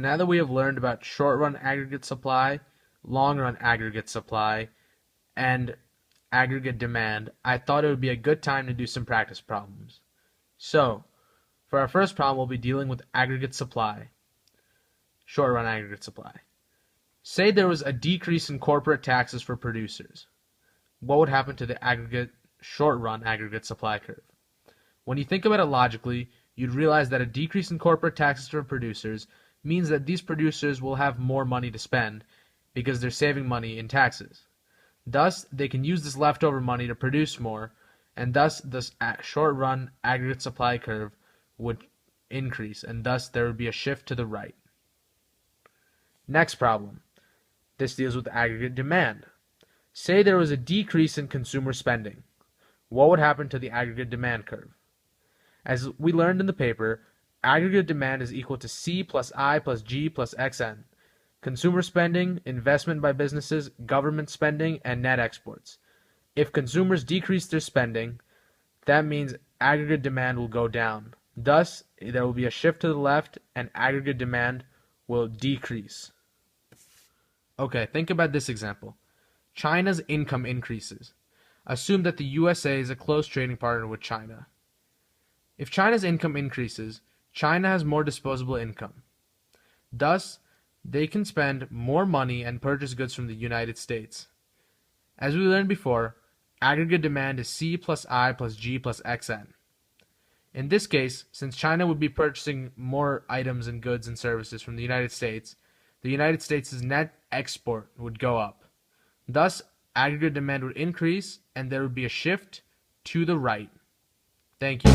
now that we have learned about short-run aggregate supply, long-run aggregate supply, and aggregate demand, I thought it would be a good time to do some practice problems. So, for our first problem, we'll be dealing with aggregate supply, short-run aggregate supply. Say there was a decrease in corporate taxes for producers. What would happen to the aggregate short-run aggregate supply curve? When you think about it logically, you'd realize that a decrease in corporate taxes for producers means that these producers will have more money to spend because they're saving money in taxes. Thus, they can use this leftover money to produce more, and thus this short-run aggregate supply curve would increase, and thus there would be a shift to the right. Next problem. This deals with aggregate demand. Say there was a decrease in consumer spending. What would happen to the aggregate demand curve? As we learned in the paper, aggregate demand is equal to C plus I plus G plus XN. Consumer spending, investment by businesses, government spending, and net exports. If consumers decrease their spending, that means aggregate demand will go down. Thus, there will be a shift to the left and aggregate demand will decrease. Okay, think about this example. China's income increases. Assume that the USA is a close trading partner with China. If China's income increases, China has more disposable income. Thus, they can spend more money and purchase goods from the United States. As we learned before, aggregate demand is C plus I plus G plus XN. In this case, since China would be purchasing more items and goods and services from the United States net export would go up. Thus, aggregate demand would increase and there would be a shift to the right. Thank you.